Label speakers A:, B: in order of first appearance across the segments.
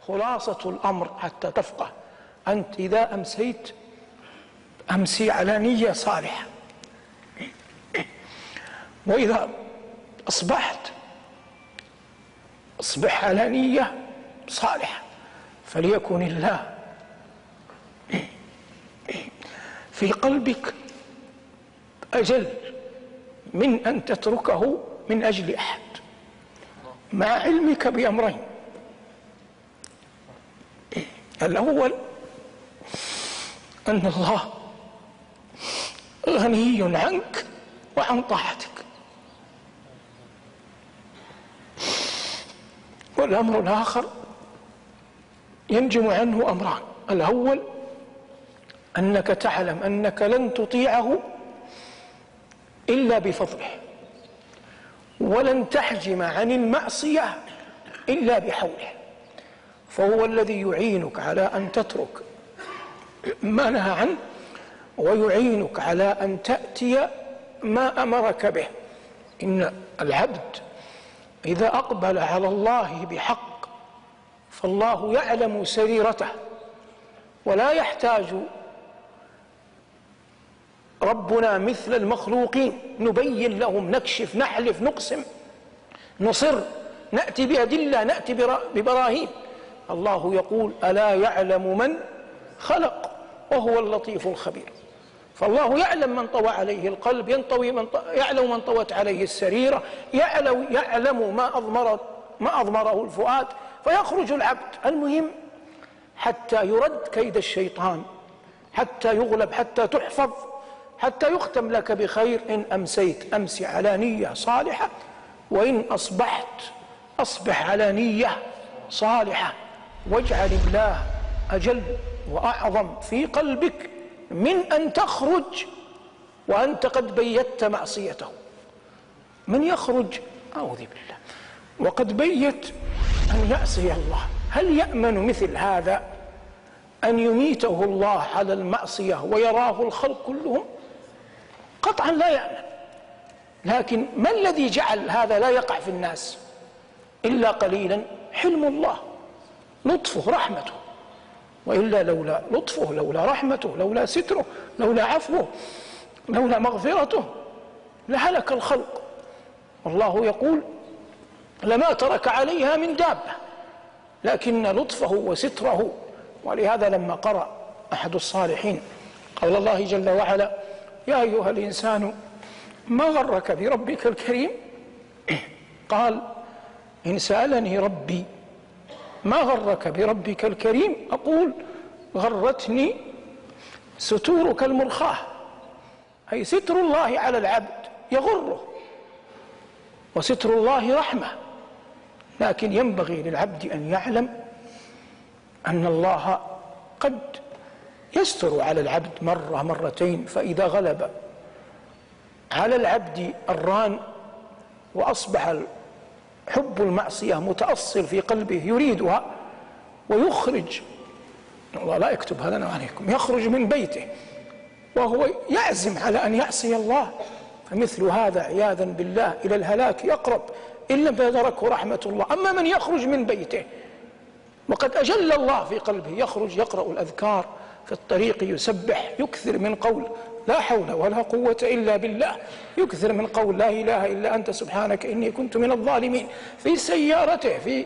A: خلاصة الأمر حتى تفقه: أنت إذا أمسيت أمسي على نية صالحة، وإذا أصبحت أصبح على نية صالحة، فليكن الله في قلبك أجل من أن تتركه من أجل أحد، مع علمك بأمرين: الأول أن الله غني عنك وعن طاعتك، والأمر الآخر ينجم عنه أمران: الأول أنك تعلم أنك لن تطيعه إلا بفضله، ولن تحجم عن المعصية إلا بحوله، فهو الذي يعينك على أن تترك ما نهى عنه، ويعينك على أن تأتي ما أمرك به. إن العبد إذا أقبل على الله بحق فالله يعلم سريرته، ولا يحتاج ربنا مثل المخلوقين نبين لهم، نكشف، نحلف، نقسم، نصر، نأتي بأدلة، نأتي ببراهين. الله يقول: ألا يعلم من خلق وهو اللطيف الخبير. فالله يعلم من طوى عليه القلب، يعلم من طوت عليه السريرة، يعلم ما أضمره الفؤاد، فيخرج العبد. المهم حتى يرد كيد الشيطان، حتى يغلب، حتى تحفظ، حتى يختم لك بخير. إن أمسيت أمسي على نية صالحة، وإن أصبحت أصبح على نية صالحة، واجعل الله أجل وأعظم في قلبك من أن تخرج وأنت قد بيت معصيته. من يخرج أعوذ بالله وقد بيت أن يعصي الله، هل يأمن مثل هذا أن يميته الله على المعصية ويراه الخلق كلهم؟ قطعا لا يأمن. لكن ما الذي جعل هذا لا يقع في الناس إلا قليلا؟ حلم الله، لطفه، رحمته. وإلا لولا لطفه، لولا رحمته، لولا ستره، لولا عفوه، لولا مغفرته لهلك الخلق. والله يقول: لما ترك عليها من دابة، لكن لطفه وستره. ولهذا لما قرأ أحد الصالحين قول الله جل وعلا: يا أيها الإنسان ما غرك بربك الكريم، قال: إن سألني ربي ما غرك بربك الكريم أقول: غرتني ستورك المرخاة، أي ستر الله على العبد يغره، وستر الله رحمة. لكن ينبغي للعبد أن يعلم أن الله قد يستر على العبد مرة مرتين، فإذا غلب على العبد الران وأصبح حب المعصية متأصل في قلبه يريدها، ويخرج، الله لا يكتب هذا عليكم، يخرج من بيته وهو يعزم على أن يعصي الله، فمثل هذا عياذا بالله إلى الهلاك يقرب إن لم يدركه رحمة الله. أما من يخرج من بيته وقد أجل الله في قلبه، يخرج يقرأ الأذكار في الطريق، يسبح، يكثر من قول لا حول ولا قوة إلا بالله، يكثر من قول لا إله إلا أنت سبحانك إني كنت من الظالمين، في سيارته، في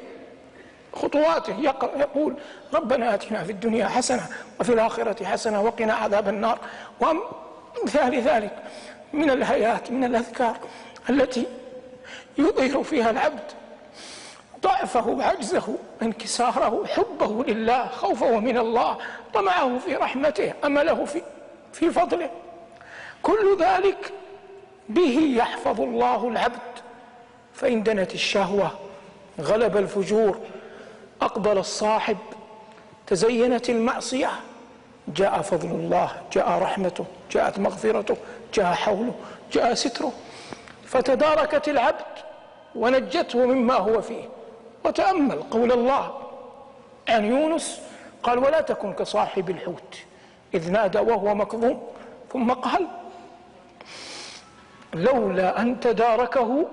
A: خطواته يقول: ربنا آتنا في الدنيا حسنة وفي الآخرة حسنة وقنا عذاب النار. ومثال ذلك من الآيات، من الأذكار التي يظهر فيها العبد ضعفه وعجزه، انكساره، حبه لله، خوفه من الله، طمعه في رحمته، أمله في فضله. كل ذلك به يحفظ الله العبد. فإن دنت الشهوة، غلب الفجور، أقبل الصاحب، تزينت المعصية، جاء فضل الله، جاء رحمته، جاءت مغفرته، جاء حوله، جاء ستره، فتداركت العبد ونجته مما هو فيه. وتأمل قول الله عن يونس، قال: ولا تكن كصاحب الحوت إذ نادى وهو مكظوم، ثم قال: لولا أن تداركه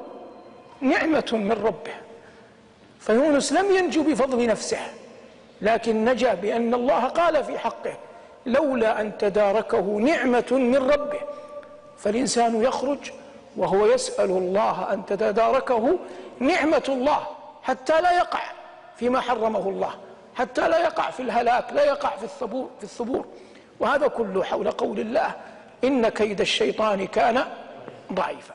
A: نعمة من ربه. فيونس لم ينجو بفضل نفسه، لكن نجا بأن الله قال في حقه لولا أن تداركه نعمة من ربه. فالإنسان يخرج وهو يسأل الله أن تتداركه نعمة الله حتى لا يقع فيما حرمه الله، حتى لا يقع في الهلاك، لا يقع في الثبور. وهذا كله حول قول الله إن كيد الشيطان كان ضعيفا.